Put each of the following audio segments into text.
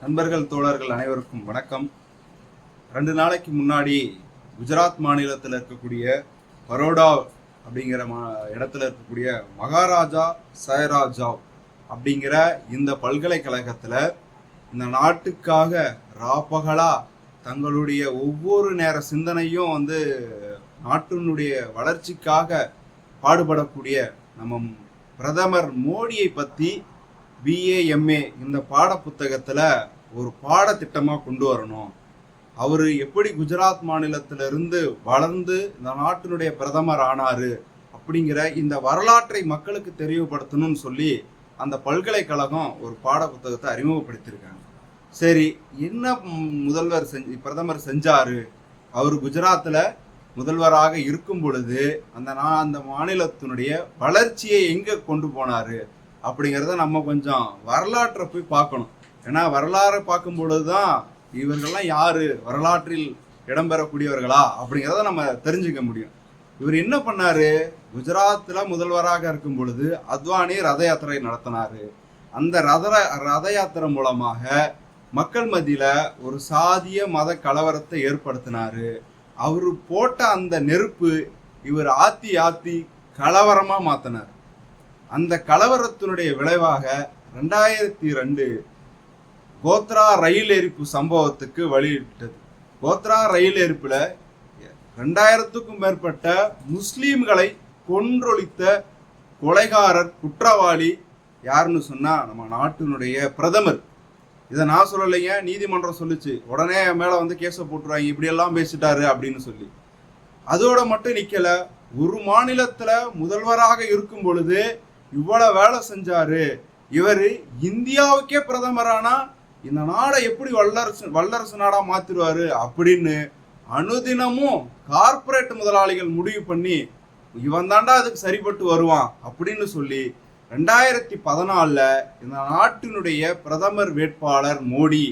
நண்பர்கள் தோழர்கள் அனைவருக்கும் வணக்கம். 2 நாளைக்கு முன்னாடி குஜராத் மாநிலத்தில் இருக்கக்கூடிய பரோடா அப்படிங்கிற இடத்துல இருக்கக்கூடிய மகாராஜா சயராஜாவ் அப்படிங்கிற இந்த பல்கலைக்கழகத்தில் இந்த நாட்டுக்காக ராப்பகலா தங்களுடைய ஒவ்வொரு நேர சிந்தனையும் நாட்டினுடைய வளர்ச்சிக்காக பாடுபடக்கூடிய நம்ம பிரதமர் மோடியை பற்றி பிஏ எம்ஏ இந்த பாட புத்தகத்தில் ஒரு பாடத்திட்டமாக கொண்டு வரணும். அவர் எப்படி குஜராத் மாநிலத்திலிருந்து வளர்ந்து இந்த நாட்டினுடைய பிரதமர் ஆனார் அப்படிங்கிற இந்த வரலாற்றை மக்களுக்கு தெரியப்படுத்தணும்னு சொல்லி அந்த பல்கலைக்கழகம் ஒரு பாட புத்தகத்தை அறிமுகப்படுத்தியிருக்காங்க. சரி, என்ன பிரதமர் செஞ்சார்? அவர் குஜராத்தில் முதல்வராக இருக்கும் பொழுது அந்த மாநிலத்தினுடைய வளர்ச்சியை எங்கே கொண்டு போனார் அப்படிங்கிறத நம்ம கொஞ்சம் வரலாற்றை போய் பார்க்கணும். ஏன்னா வரலாறை பார்க்கும் பொழுது தான் இவர்கள்லாம் யார், வரலாற்றில் இடம்பெறக்கூடியவர்களா அப்படிங்கிறத நம்ம தெரிஞ்சுக்க முடியும். இவர் என்ன பண்ணார்? குஜராத்தில் முதல்வராக இருக்கும் பொழுது அத்வானி ரத யாத்திரை நடத்தினார். அந்த ரத யாத்திரை மூலமாக மக்கள் மத்தியில் ஒரு சாதிய மத கலவரத்தை ஏற்படுத்தினார். அவர் போட்ட அந்த நெருப்பு இவர் ஆத்தி கலவரமாக மாற்றினார். அந்த கலவரத்தினுடைய விளைவாக 2002 கோத்ரா ரயில் எரிப்பு சம்பவத்துக்கு வழியிட்டது. கோத்ரா ரயில் எரிப்புல 2000க்கும் மேற்பட்ட முஸ்லீம்களை கொன்றொழித்த கொலைகாரர் குற்றவாளி யாருன்னு சொன்னா நம்ம நாட்டினுடைய பிரதமர். இதை நான் சொல்லலைங்க, நீதிமன்றம் சொல்லிச்சு. உடனே மேல கேஸை போட்டுருவாங்க, இப்படியெல்லாம் பேசிட்டாரு அப்படின்னு சொல்லி. அதோட மட்டும் நிக்கல, ஒரு மாநிலத்துல முதல்வராக இருக்கும் பொழுது இவ்வளவு வேலை செஞ்சாரு. இவர் இந்தியாவுக்கே பிரதமரானா இந்த நாடை எப்படி வல்லரசு நாடா மாத்திருவாரு அப்படின்னு அனுதினமும் கார்பரேட் முதலாளிகள் முடிவு பண்ணி இவன் தாண்டா அதுக்கு சரிபட்டு வருவான் அப்படின்னு சொல்லி 2014 இந்த நாட்டினுடைய பிரதமர் வேட்பாளர் மோடி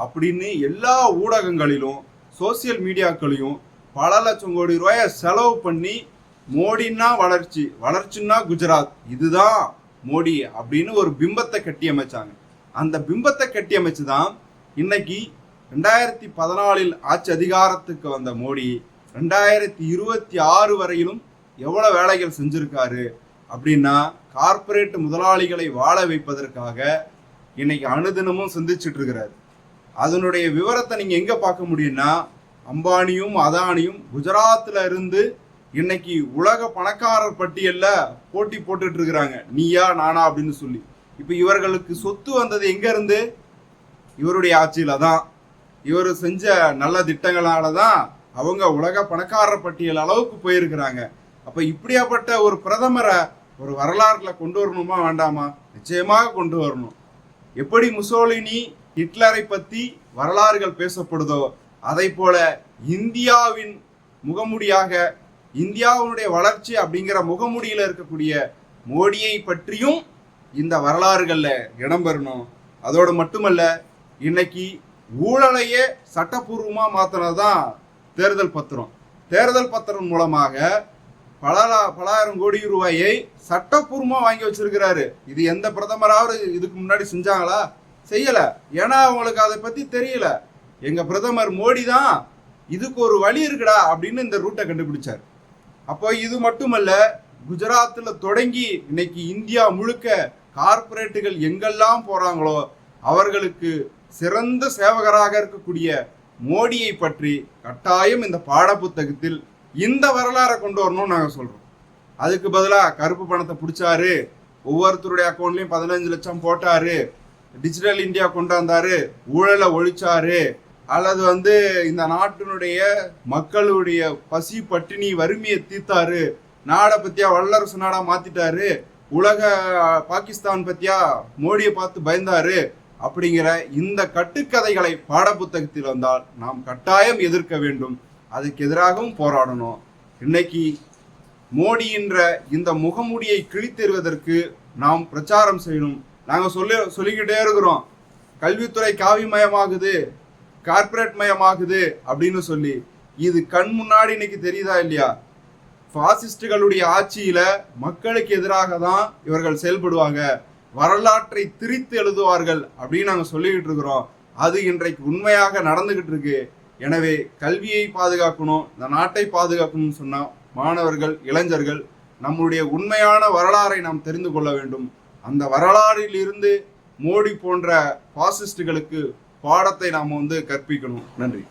அப்படின்னு எல்லா ஊடகங்களிலும் சோசியல் மீடியாக்களையும் பல லட்சம் கோடி ரூபாயை செலவு பண்ணி மோடின்னா வளர்ச்சின்னா குஜராத், இதுதான் மோடி அப்படின்னு ஒரு பிம்பத்தை கட்டி அமைச்சாங்க. அந்த பிம்பத்தை கட்டி அமைச்சுதான் இன்னைக்கு 2014 ஆட்சி அதிகாரத்துக்கு வந்த மோடி 2026 வரையிலும் எவ்வளவு வேலைகள் செஞ்சிருக்காரு அப்படின்னா கார்பரேட் முதலாளிகளை வாழ வைப்பதற்காக இன்னைக்கு அனுதினமும் சிந்திச்சுட்டு இருக்கிறாரு. அதனுடைய விவரத்தை நீங்க எங்க பார்க்க முடியும்னா, அம்பானியும் அதானியும் குஜராத்ல இருந்து இன்னைக்கு உலக பணக்காரர் பட்டியல்ல போட்டி போட்டுட்டு இருக்கிறாங்க, நீயா நானா அப்படின்னு சொல்லி. இப்ப இவர்களுக்கு சொத்து வந்தது எங்க இருந்து? இவருடைய ஆட்சியில தான். இவர் செஞ்ச நல்ல திட்டங்களாலதான் அவங்க உலக பணக்காரர் பட்டியல் அளவுக்கு போயிருக்கிறாங்க. அப்ப இப்படியாப்பட்ட ஒரு பிரதமரை ஒரு வரலாறுல கொண்டு வரணுமா வேண்டாமா? நிச்சயமாக கொண்டு வரணும். எப்படி முசோலினி ஹிட்லரை பத்தி வரலாறுகள் பேசப்படுதோ அதை போல இந்தியாவின் முகமுடியாக இந்தியாவுடைய வளர்ச்சி அப்படிங்கிற முகமுடியில இருக்கக்கூடிய மோடியை பற்றியும் இந்த வரலாறுகள்ல இடம்பெறணும். அதோடு மட்டுமல்ல, இன்னைக்கு ஊழலையே சட்டப்பூர்வமா மாத்தினதான் தேர்தல் பத்திரம் மூலமாக பலாயிரம் கோடி ரூபாயை சட்டப்பூர்வமா வாங்கி வச்சிருக்கிறாரு. இது எந்த பிரதமராவது இதுக்கு முன்னாடி செஞ்சாங்களா? செய்யல. ஏன்னா அவங்களுக்கு அதை பத்தி தெரியல. எங்க பிரதமர் மோடி தான் இதுக்கு ஒரு வழி இருக்குடா அப்படின்னு இந்த ரூட்டை கண்டுபிடிச்சார். அப்போ இது மட்டுமல்ல, குஜராத்தில் தொடங்கி இன்னைக்கு இந்தியா முழுக்க கார்பரேட்டுகள் எங்கெல்லாம் போறாங்களோ அவர்களுக்கு சிறந்த சேவகராக இருக்கக்கூடிய மோடியை பற்றி கட்டாயம் இந்த பாட புத்தகத்தில் இந்த வரலாறை கொண்டு வரணும்னு நாங்கள் சொல்றோம். அதுக்கு பதிலாக கருப்பு பணத்தை பிடிச்சாரு, ஒவ்வொருத்தருடைய அக்கௌண்ட்லயும் 15 லட்சம் போட்டாரு, டிஜிட்டல் இந்தியா கொண்டு வந்தாரு, ஊழலை ஒழிச்சாரு, அல்லது இந்த நாட்டினுடைய மக்களுடைய பசி பட்டினி வறுமையை தீர்த்தாரு, நாடை பத்தியா வல்லரசு நாடா மாத்திட்டாரு, உலக பாகிஸ்தான் பத்தியா மோடியை பார்த்து பயந்தாரு அப்படிங்கிற இந்த கட்டுக்கதைகளை பாடப்புத்தகத்தில் வந்தால் நாம் கட்டாயம் எதிர்க்க வேண்டும். அதுக்கு எதிராகவும் போராடணும். இன்னைக்கு மோடியின்ற இந்த முகமூடியை கிழித்தெறிவதற்கு நாம் பிரச்சாரம் செய்யணும். நாங்கள் சொல்லிக்கிட்டே இருக்கிறோம், கல்வித்துறை காவிமயமாகுது, கார்பரேட் மயமாகுது அப்படின்னு சொல்லி. இது கண் முன்னாடி இன்னைக்கு தெரியுதா இல்லையா? பாசிஸ்டுகளுடைய ஆட்சியில மக்களுக்கு எதிராக தான் இவர்கள் செயல்படுவாங்க, வரலாற்றை திரித்து எழுதுவார்கள் அப்படின்னு நாங்கள் சொல்லிக்கிட்டு இருக்கிறோம். அது இன்றைக்கு உண்மையாக நடந்துகிட்டு இருக்கு. எனவே கல்வியை பாதுகாக்கணும், இந்த நாட்டை பாதுகாக்கணும்னு சொன்னா மாணவர்கள், இளைஞர்கள் நம்முடைய உண்மையான வரலாறை நாம் தெரிந்து கொள்ள வேண்டும். அந்த வரலாறில் இருந்து மோடி போன்ற பாசிஸ்டுகளுக்கு பாடத்தை நாம் கற்பிக்கணும். நன்றி.